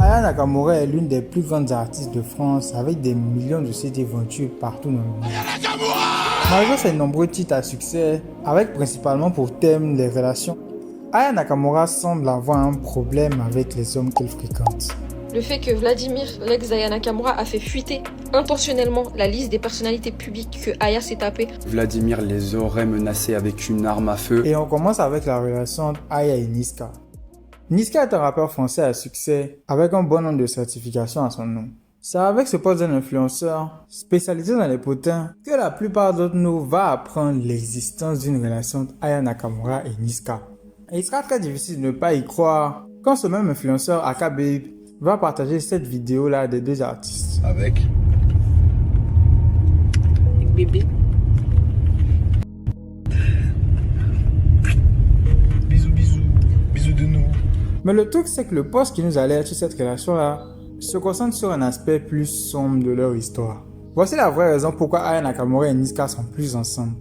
Aya Nakamura est l'une des plus grandes artistes de France avec des millions de CD vendus partout dans le monde. Malgré ses nombreux titres à succès, avec principalement pour thème les relations, Aya Nakamura semble avoir un problème avec les hommes qu'elle fréquente. Le fait que Vladimir, l'ex d'Aya Nakamura, a fait fuiter intentionnellement la liste des personnalités publiques que Aya s'est tapée. Vladimir les aurait menacés avec une arme à feu. Et on commence avec la relation entre Aya et Niska. Niska est un rappeur français à succès avec un bon nombre de certifications à son nom. C'est avec ce poste d'un influenceur spécialisé dans les potins que la plupart d'entre nous va apprendre l'existence d'une relation entre Aya Nakamura et Niska. Et il sera très difficile de ne pas y croire quand ce même influenceur Akababe va partager cette vidéo-là des deux artistes. Avec bébé. Bisous, bisous. Bisous de nous. Mais le truc, c'est que le post qui nous alerte sur cette relation-là se concentre sur un aspect plus sombre de leur histoire. Voici la vraie raison pourquoi Aya Nakamura et Niska sont plus ensemble.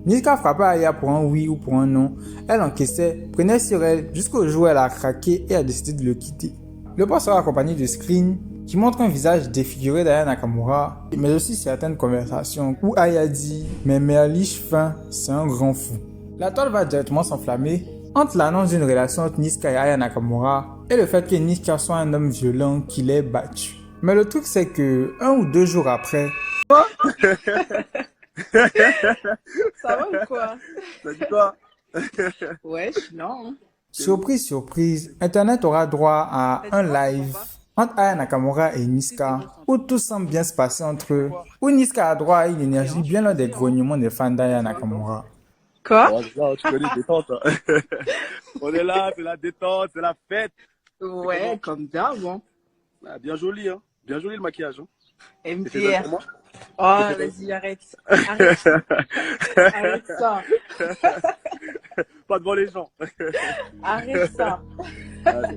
Niska frappait Aya pour un oui ou pour un non. Elle encaissait, prenait sur elle jusqu'au jour où elle a craqué et a décidé de le quitter. Le post sera accompagné de screens qui montrent un visage défiguré d'Aya Nakamura, mais aussi certaines conversations où Aya dit « Mais Merlich fin, c'est un grand fou ». La toile va directement s'enflammer entre l'annonce d'une relation entre Niska et Aya Nakamura et le fait que Niska soit un homme violent qui l'ait battu. Mais le truc c'est que 1 ou 2 jours après... Ça va ou quoi? Ça dit quoi? Wesh, non. Surprise, surprise, Internet aura droit à un live entre Aya Nakamura et Niska où tout semble bien se passer entre eux, où Niska a droit à une énergie bien loin des grognements des fans d'Aya Nakamura. Quoi? Oh, là, tu connais, détente. Hein. On est là, c'est la détente, c'est la fête. Ouais, comme d'hab, bon. Ah, bien joli, hein. Bien joli le maquillage. Hein. MDR. C'était pour moi. Oh, vas-y, arrête. Arrête. Arrête ça. Pas devant les gens. Arrête ça.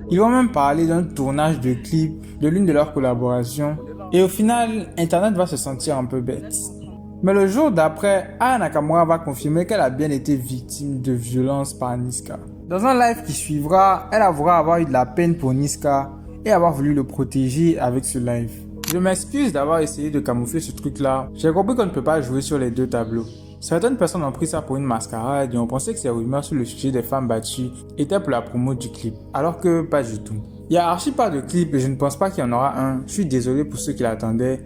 Ils vont même parler d'un tournage de clip de l'une de leurs collaborations et au final, Internet va se sentir un peu bête. Mais le jour d'après, Aya Nakamura va confirmer qu'elle a bien été victime de violence par Niska. Dans un live qui suivra, elle avouera avoir eu de la peine pour Niska et avoir voulu le protéger avec ce live. Je m'excuse d'avoir essayé de camoufler ce truc-là. J'ai compris qu'on ne peut pas jouer sur les deux tableaux. Certaines personnes ont pris ça pour une mascarade et ont pensé que ces rumeurs sur le sujet des femmes battues étaient pour la promo du clip, alors que pas du tout. Il y a archi pas de clip et je ne pense pas qu'il y en aura un. Je suis désolé pour ceux qui l'attendaient.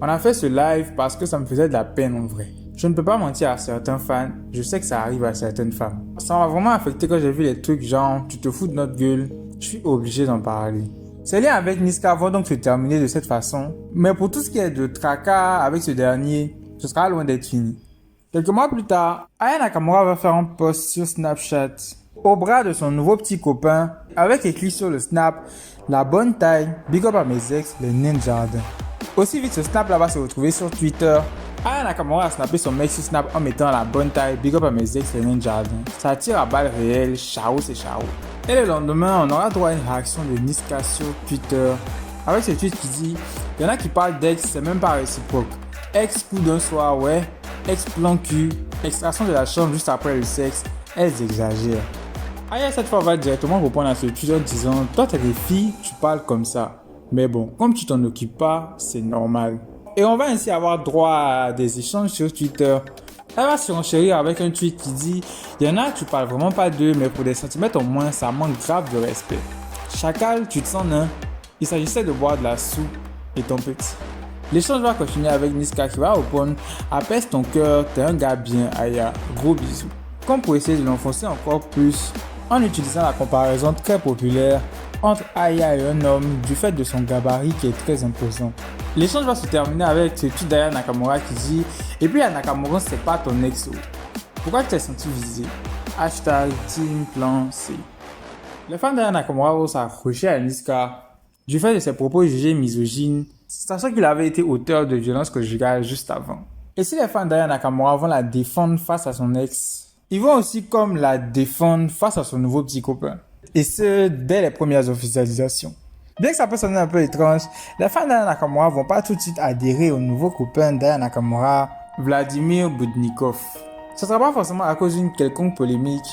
On a fait ce live parce que ça me faisait de la peine en vrai. Je ne peux pas mentir à certains fans, je sais que ça arrive à certaines femmes. Ça m'a vraiment affecté quand j'ai vu les trucs genre « tu te fous de notre gueule », je suis obligé d'en parler. Ces liens avec Niska vont donc se terminer de cette façon, mais pour tout ce qui est de tracas avec ce dernier, ce sera loin d'être fini. Quelques mois plus tard, Aya Nakamura va faire un post sur Snapchat au bras de son nouveau petit copain avec écrit sur le snap « La bonne taille, big up à mes ex, les nains de jardin ». Aussi vite ce snap là va se retrouver sur Twitter. Aya Nakamura a snappé son mec sur Snap en mettant la bonne taille, big up à mes ex, les nains de jardin. Ça tire à balles réelles, ciao c'est ciao. Et le lendemain, on aura droit à une réaction de Niska sur Twitter avec ce tweet qui dit « Il y en a qui parlent d'ex, c'est même pas réciproque. Ex coup d'un soir, ouais. Ex plan cul. Extraction de la chambre juste après le sexe. Elles exagèrent. » Aya cette fois va directement répondre à ce tweet en disant « Toi t'es des filles, tu parles comme ça. Mais bon, comme tu t'en occupes pas, c'est normal. » Et on va ainsi avoir droit à des échanges sur Twitter. Elle va se renchérir avec un tweet qui dit « Il y en a, tu parles vraiment pas d'eux, mais pour des centimètres au moins, ça manque grave de respect. Chacal, tu te sens nain. Il s'agissait de boire de la soupe étant petit. » L'échange va continuer avec Niska qui va répondre « Apaise ton cœur, t'es un gars bien, Aya. Gros bisous. » Comme pour essayer de l'enfoncer encore plus en utilisant la comparaison très populaire entre Aya et un homme du fait de son gabarit qui est très imposant. L'échange va se terminer avec ce tweet d'Aya Nakamura qui dit « Et puis Aya Nakamura, c'est pas ton ex. Pourquoi tu t'es senti visé? Hashtag Team Plan C. » Les fans d'Aya Nakamura vont s'accrocher à Niska du fait de ses propos jugés misogynes, sachant qu'il avait été auteur de violences conjugales juste avant. Et si les fans d'Aya Nakamura vont la défendre face à son ex, ils vont aussi comme la défendre face à son nouveau petit copain. Et ce, dès les premières officialisations. Bien que ça peut sonner un peu étrange, les fans d'Aya Nakamura vont pas tout de suite adhérer au nouveau copain d'Aya Nakamura, Vladimir Budnikov. Ce sera pas forcément à cause d'une quelconque polémique,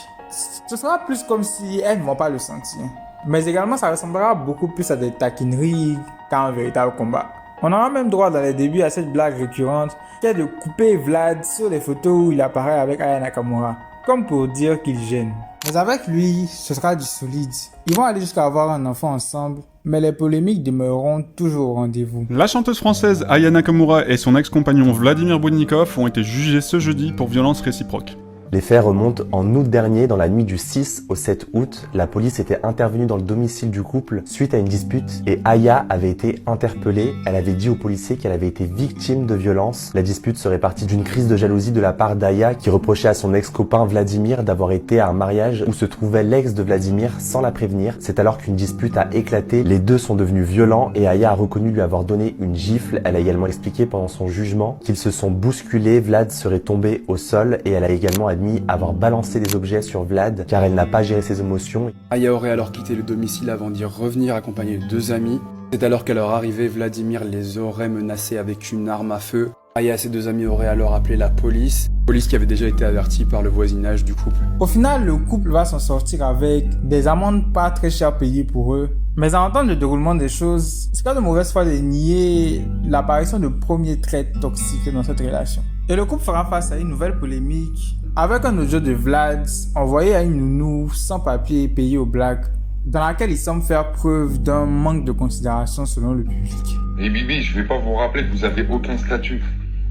ce sera plus comme si elles ne vont pas le sentir. Mais également, ça ressemblera beaucoup plus à des taquineries qu'à un véritable combat. On aura même droit dans les débuts à cette blague récurrente qui est de couper Vlad sur les photos où il apparaît avec Aya Nakamura, comme pour dire qu'il gêne. Mais avec lui, ce sera du solide. Ils vont aller jusqu'à avoir un enfant ensemble, mais les polémiques demeureront toujours au rendez-vous. La chanteuse française Aya Nakamura et son ex-compagnon Vladimir Boudnikov ont été jugés ce jeudi pour violence réciproque. Les faits remontent en août dernier, dans la nuit du 6 au 7 août. La police était intervenue dans le domicile du couple suite à une dispute et Aya avait été interpellée. Elle avait dit aux policiers qu'elle avait été victime de violences. La dispute serait partie d'une crise de jalousie de la part d'Aya qui reprochait à son ex-copain Vladimir d'avoir été à un mariage où se trouvait l'ex de Vladimir sans la prévenir. C'est alors qu'une dispute a éclaté. Les deux sont devenus violents et Aya a reconnu lui avoir donné une gifle. Elle a également expliqué pendant son jugement qu'ils se sont bousculés. Vlad serait tombé au sol et elle a également admis avoir balancé des objets sur Vlad car elle n'a pas géré ses émotions. Aya aurait alors quitté le domicile avant d'y revenir accompagnée de deux amis. C'est alors qu'à leur arrivée, Vladimir les aurait menacés avec une arme à feu. Aya et ses deux amis auraient alors appelé la police qui avait déjà été avertie par le voisinage du couple. Au final, le couple va s'en sortir avec des amendes pas très chères payées pour eux. Mais à entendre le déroulement des choses, c'est pas de mauvaise foi de nier l'apparition de premiers traits toxiques dans cette relation. Et le couple fera face à une nouvelle polémique avec un audio de Vlad envoyé à une nounou sans papier payé au black, dans laquelle il semble faire preuve d'un manque de considération selon le public. Et Bibi, je vais pas vous rappeler que vous avez aucun statut.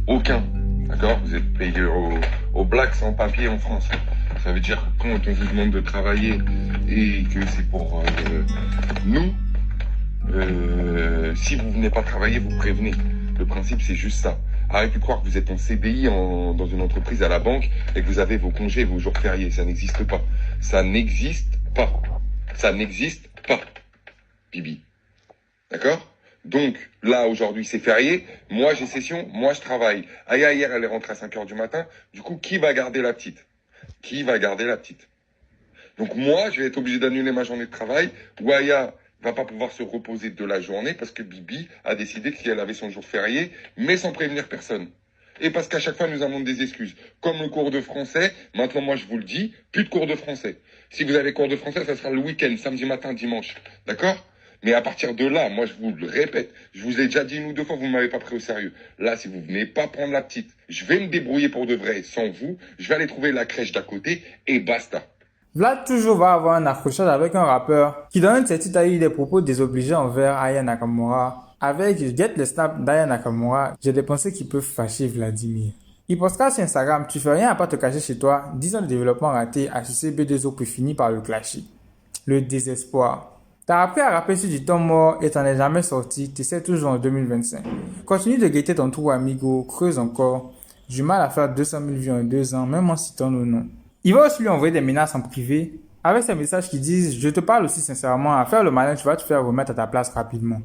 Aucun. D'accord? Vous êtes payé au black sans papier en France. Ça veut dire que quand on vous demande de travailler et que c'est pour nous, si vous venez pas travailler, vous prévenez. Le principe, c'est juste ça. Arrêtez de croire que vous êtes en CDI dans une entreprise à la banque et que vous avez vos congés et vos jours fériés. Ça n'existe pas. Ça n'existe pas. Ça n'existe pas. Bibi. D'accord? Donc, là, aujourd'hui, c'est férié. Moi, j'ai session. Moi, je travaille. Aya, hier, elle est rentrée à 5h du matin. Du coup, qui va garder la petite? Qui va garder la petite? Donc, moi, je vais être obligé d'annuler ma journée de travail. Ou Aya va pas pouvoir se reposer de la journée parce que Bibi a décidé qu'elle avait son jour férié, mais sans prévenir personne. Et parce qu'à chaque fois, nous avons des excuses. Comme le cours de français, maintenant, moi, je vous le dis, plus de cours de français. Si vous avez cours de français, ça sera le week-end, samedi matin, dimanche. D'accord? Mais à partir de là, moi, je vous le répète, je vous ai déjà dit une ou deux fois, vous ne m'avez pas pris au sérieux. Là, si vous venez pas prendre la petite, je vais me débrouiller pour de vrai sans vous, je vais aller trouver la crèche d'à côté et basta. Vlad toujours va avoir un accrochage avec un rappeur qui dans une certitude a eu des propos désobligés envers Aya Nakamura. Avec Get le snap d'Aya Nakamura, j'ai des pensées qui peuvent fâcher Vladimir. Il postera sur Instagram, tu fais rien à pas te cacher chez toi, 10 ans de développement raté, HCC B2O puis fini par le clasher. Le désespoir. T'as appris à rapper sur du temps mort et t'en es jamais sorti, t'essaies toujours en 2025. Continue de guetter ton trou amigo, creuse encore. Du mal à faire 200 000 vues en 2 ans, même en citant nos noms. Il va aussi lui envoyer des menaces en privé, avec ces messages qui disent « Je te parle aussi sincèrement, à faire le malin, tu vas te faire remettre à ta place rapidement. »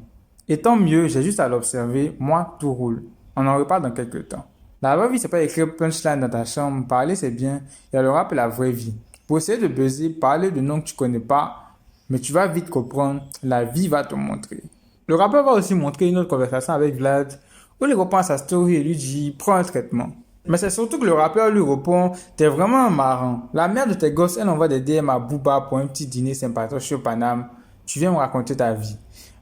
Et tant mieux, j'ai juste à l'observer, moi, tout roule. On en reparle dans quelques temps. La vraie vie, c'est pas écrire punchline dans ta chambre, parler c'est bien, et le rap est la vraie vie. Pour essayer de buzzer, parler de noms que tu connais pas, mais tu vas vite comprendre, la vie va te montrer. Le rappeur va aussi montrer une autre conversation avec Vlad, où il reprend sa story et lui dit « Prends un traitement ». Mais c'est surtout que le rappeur lui répond « T'es vraiment un marrant. La mère de tes gosses, elle envoie des DM à Booba pour un petit dîner sympatoche sur Paname. Tu viens me raconter ta vie.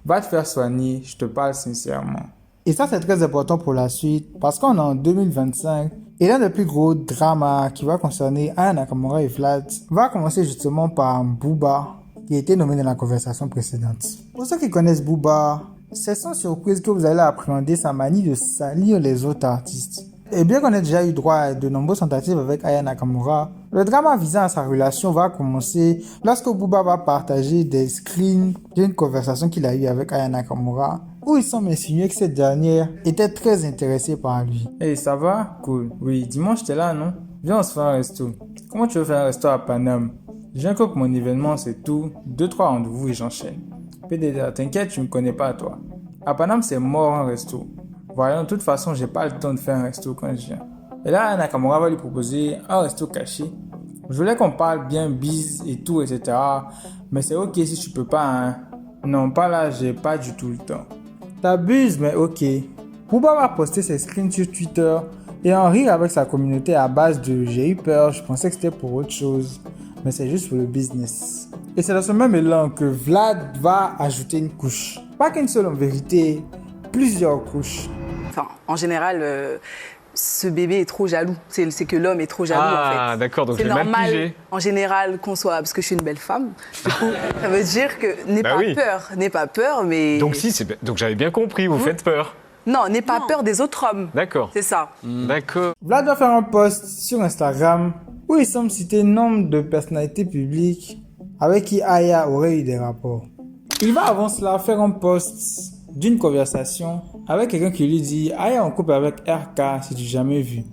Va te faire soigner, je te parle sincèrement. » Et ça, c'est très important pour la suite, parce qu'on est en 2025, et l'un des plus gros dramas qui va concerner Aya Nakamura et Vlad va commencer justement par Booba, qui a été nommé dans la conversation précédente. Pour ceux qui connaissent Booba, c'est sans surprise que vous allez appréhender sa manie de salir les autres artistes. Et bien qu'on ait déjà eu droit à de nombreuses tentatives avec Aya Nakamura, le drama visant à sa relation va commencer lorsque Booba va partager des screens d'une conversation qu'il a eue avec Aya Nakamura, où il semble insinuer que cette dernière était très intéressée par lui. Hey, ça va? Cool. Oui, dimanche t'es là, non? Viens, on se fait un resto. Comment tu veux faire un resto à Paname? Je viens que pour mon événement, c'est tout. 2-3 rendez-vous et j'enchaîne. PDD, t'inquiète, tu me connais pas, toi. À Paname, c'est mort un resto. Voyons, de toute façon, j'ai pas le temps de faire un resto quand je viens. Et là, Aya Nakamura va lui proposer un resto caché. Je voulais qu'on parle bien bise et tout, etc. Mais c'est ok si tu peux pas, hein. Non, pas là, j'ai pas du tout le temps. T'abuses, mais ok. Booba va poster ses screens sur Twitter et en rire avec sa communauté à base de « J'ai eu peur, je pensais que c'était pour autre chose, mais c'est juste pour le business ». Et c'est dans ce même élan que Vlad va ajouter une couche. Pas qu'une seule en vérité, plusieurs couches. Enfin, en général, ce bébé est trop jaloux. C'est que l'homme est trop jaloux, en fait. Ah, d'accord, donc c'est j'ai mal normal, pigé. en général, qu'on soit... Parce que je suis une belle femme. Du coup, ça veut dire que n'aie Bah pas oui. peur. N'aie pas peur, mais... Donc donc j'avais bien compris, vous faites peur. Non, n'aie pas peur des autres hommes. D'accord. C'est ça. D'accord. Vlad va faire un post sur Instagram où il semble citer nombre de personnalités publiques avec qui Aya aurait eu des rapports. Il va avant cela faire un post d'une conversation avec quelqu'un qui lui dit « Aya en couple avec RK si tu n'as jamais vu.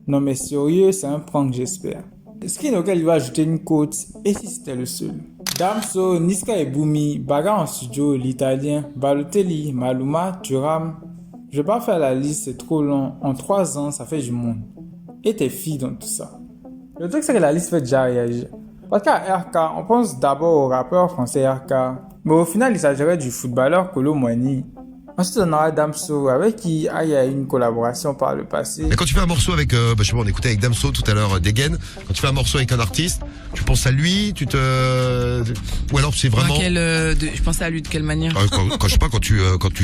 Non mais sérieux, c'est un prank j'espère. » Skin auquel il va ajouter une quote « Et si c'était le seul ?» Damso, Niska et Boomy, Baga en studio, l'Italien, Balotelli, Maluma, Thuram. Je vais pas faire la liste, c'est trop long. En 3 ans, ça fait du monde. Et tes filles dans tout ça. Le truc, c'est que la liste fait déjà réagir. Parce qu'à RK, on pense d'abord au rappeur français RK. Mais au final, il s'agirait du footballeur Kolo Muani. Ensuite, on aura Damso, avec qui il y a eu une collaboration par le passé. Mais quand tu fais un morceau avec, je sais pas, on écoutait avec Damso tout à l'heure, Degen. Quand tu fais un morceau avec un artiste, tu penses à lui, ou alors c'est vraiment. Je pensais à lui de quelle manière? Quand je sais pas, quand tu,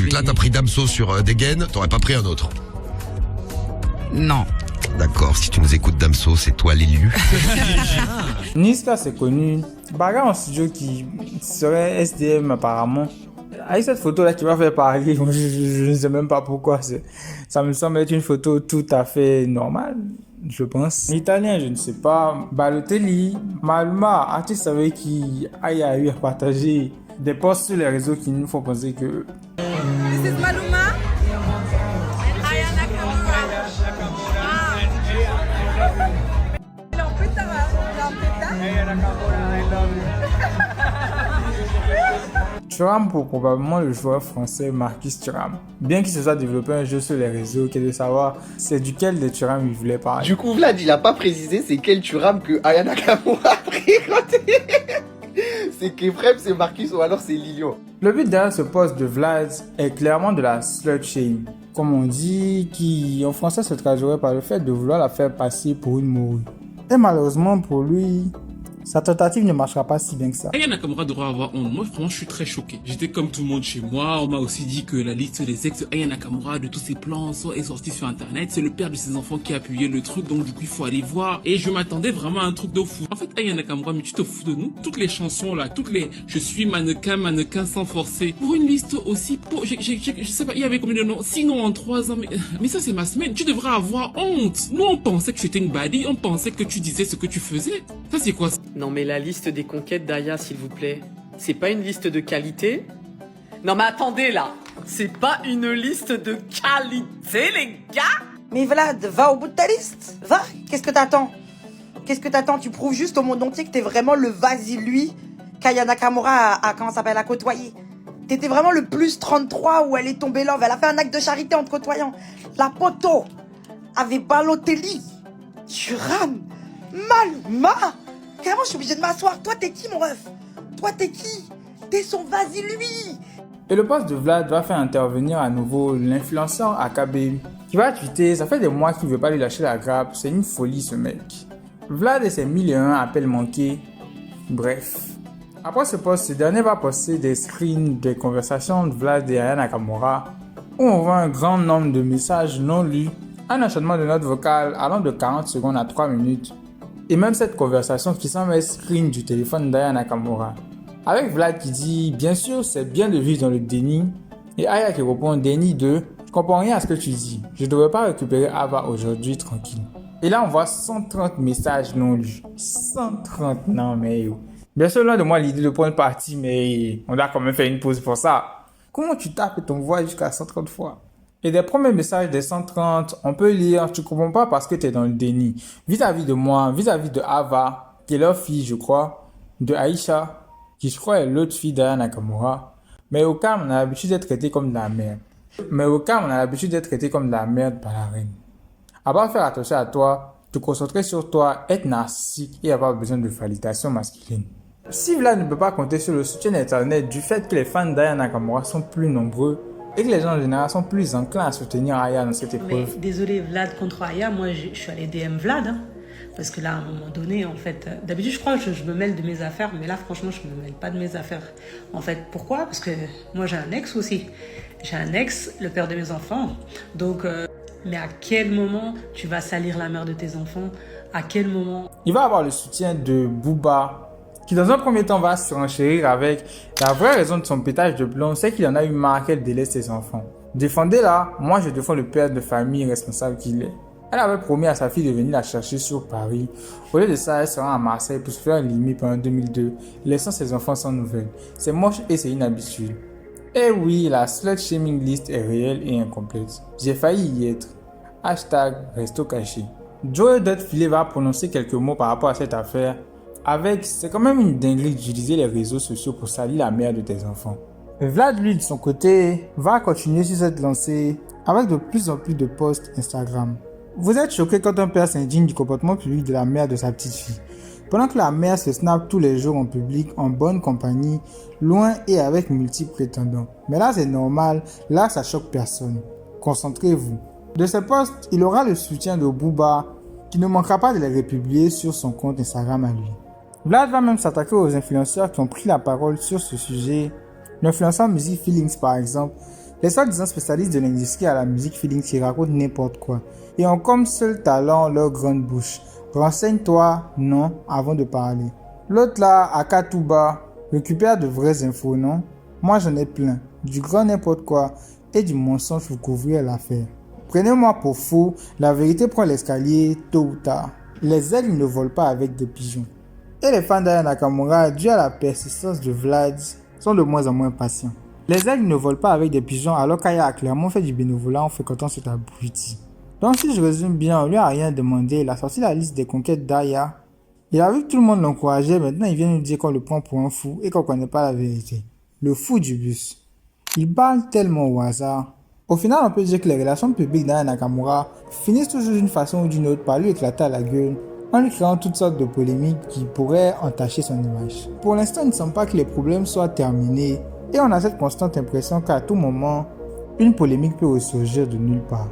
là t'as pris Damso sur Degen, t'aurais pas pris un autre. Non. D'accord, si tu nous écoutes Damso, c'est toi l'élu. Niska, c'est connu. Baga en studio qui serait SDM apparemment. Avec cette photo-là qui va faire parler, je ne sais même pas pourquoi. Ça me semble être une photo tout à fait normale, je pense. L'italien, je ne sais pas. Balotelli, Maluma, artiste avec qui Aya a eu à partager des posts sur les réseaux qui nous font penser que... This is Maluma and Aya Nakamura. Thuram pour probablement le joueur français Marcus Thuram. Bien qu'il se soit développé un jeu sur les réseaux, qui est de savoir c'est duquel des Thuram il voulait parler. Du coup, Vlad, il a pas précisé c'est quel Thuram que Aya Nakamura a pris quand c'est Kefrem, c'est Marcus ou alors c'est Lilian. Le but derrière ce poste de Vlad est clairement de la slut shame, comme on dit, qui en français se traduirait par le fait de vouloir la faire passer pour une morue. Et malheureusement pour lui, sa tentative ne marchera pas si bien que ça. Aya Nakamura devrait avoir honte. Moi, franchement, je suis très choqué. J'étais comme tout le monde chez moi. On m'a aussi dit que la liste des ex de Aya Nakamura, de tous ses plans, est sortie sur Internet. C'est le père de ses enfants qui a appuyé le truc. Donc, du coup, il faut aller voir. Et je m'attendais vraiment à un truc de fou. En fait, Aya Nakamura, mais tu te fous de nous. Toutes les chansons, là, je suis mannequin sans forcer. Pour une liste aussi, je sais pas, il y avait combien de noms? 6 noms en 3 ans. Mais ça, c'est ma semaine. Tu devrais avoir honte. Nous, on pensait que tu étais une baddie. On pensait que tu disais ce que tu faisais. Ça, c'est quoi? Non mais la liste des conquêtes d'Aya, s'il vous plaît, c'est pas une liste de qualité? Non mais attendez là, c'est pas une liste de qualité les gars? Mais Vlad, va au bout de ta liste, va, qu'est-ce que t'attends? Tu prouves juste au monde entier que t'es vraiment le vas-y-lui qu'Aya Nakamura a comment ça s'appelle, à côtoyer. T'étais vraiment le plus 33 où elle est tombée love, elle a fait un acte de charité en te côtoyant. La poto avait Balotelli, Thuram, Maluma. Carrément, je suis obligée de m'asseoir. Toi, t'es qui, mon ref? Toi, t'es qui? T'es son vas-y-lui. Et le poste de Vlad va faire intervenir à nouveau l'influenceur AKB, qui va tweeter, ça fait des mois qu'il veut pas lui lâcher la grappe, c'est une folie ce mec. Vlad et ses 1001 appels manqués, bref. Après ce post, ce dernier va poster des screens des conversations de Vlad et Aya Nakamura, où on voit un grand nombre de messages non lus, un enchaînement de notes vocales allant de 40 secondes à 3 minutes, et même cette conversation qui semble être screen du téléphone d'Aya Nakamura. Avec Vlad qui dit « Bien sûr, c'est bien de vivre dans le déni » et Aya qui répond « Déni de « Je comprends rien à ce que tu dis. Je devrais pas récupérer Ava aujourd'hui tranquille. » Et là, on voit 130 messages non lus. 130, non mais yo. Bien sûr, loin de moi l'idée de prendre parti, mais on doit quand même faire une pause pour ça. Comment tu tapes ton voix jusqu'à 130 fois? Et des premiers messages des 130, on peut lire « Tu comprends pas parce que tu es dans le déni. Vis-à-vis de moi, vis-à-vis de Ava, qui est leur fille, je crois, de Aïcha, qui je crois est l'autre fille d'Aya Nakamura. Mais au calme, on a l'habitude d'être traité comme de la merde. Par la reine. À part faire attention à toi, te concentrer sur toi, être narcissique et avoir besoin de validation masculine. Si Vlad ne peut pas compter sur le soutien d'internet du fait que les fans d'Aya Nakamura sont plus nombreux, et que les gens en général sont plus enclins à soutenir Aya dans cette épreuve. Mais désolé Vlad contre Aya, moi je suis allé DM Vlad. Hein. Parce que là, à un moment donné, en fait, d'habitude, je crois que je me mêle de mes affaires, mais là, franchement, je me mêle pas de mes affaires. En fait, pourquoi? Parce que moi, j'ai un ex aussi. J'ai un ex, le père de mes enfants. Donc, mais à quel moment tu vas salir la mère de tes enfants? À quel moment? Il va avoir le soutien de Booba, qui dans un premier temps va surenchérir avec la vraie raison de son pétage de plomb, c'est qu'il en a eu marre qu'elle délaisse ses enfants. Défendez-la, moi je défends le père de famille responsable qu'il est. Elle avait promis à sa fille de venir la chercher sur Paris. Au lieu de ça, elle se rend à Marseille pour se faire limer pendant 2002, laissant ses enfants sans nouvelles. C'est moche et c'est inhabituel. Eh oui, la slut shaming list est réelle et incomplète. J'ai failli y être. Hashtag resto caché. Joey Dotfilet va prononcer quelques mots par rapport à cette affaire. C'est quand même une dinguerie d'utiliser les réseaux sociaux pour salir la mère de tes enfants. Vlad, lui, de son côté, va continuer sur cette lancée avec de plus en plus de posts Instagram. Vous êtes choqué quand un père s'indigne du comportement public de la mère de sa petite fille. Pendant que la mère se snap tous les jours en public, en bonne compagnie, loin et avec multiples prétendants. Mais là, c'est normal, là, ça choque personne. Concentrez-vous. De ces posts, il aura le soutien de Booba, qui ne manquera pas de les republier sur son compte Instagram à lui. Vlad va même s'attaquer aux influenceurs qui ont pris la parole sur ce sujet. L'influenceur Music Feelings par exemple, les soi-disant spécialistes de l'industrie à la musique Feelings qui racontent n'importe quoi et ont comme seul talent leur grande bouche. Renseigne-toi, non, avant de parler. L'autre là, Akatuba, récupère de vraies infos, non? Moi j'en ai plein, du grand n'importe quoi et du mensonge pour couvrir l'affaire. Prenez-moi pour fou, la vérité prend l'escalier tôt ou tard. Les aigles ne volent pas avec des pigeons. Et les fans d'Aya Nakamura, dû à la persistance de Vlad, sont de moins en moins patients. Les aigles ne volent pas avec des pigeons alors qu'Aya a clairement fait du bénévolat en fréquentant cet abruti. Donc si je résume bien, on lui a rien demandé, il a sorti la liste des conquêtes d'Aya. Il a vu que tout le monde l'encourageait, maintenant il vient nous dire qu'on le prend pour un fou et qu'on connaît pas la vérité. Le fou du bus. Il parle tellement au hasard. Au final, on peut dire que les relations publiques d'Aya Nakamura finissent toujours d'une façon ou d'une autre par lui éclater à la gueule, en lui créant toutes sortes de polémiques qui pourraient entacher son image. Pour l'instant, il ne semble pas que les problèmes soient terminés et on a cette constante impression qu'à tout moment, une polémique peut ressurgir de nulle part.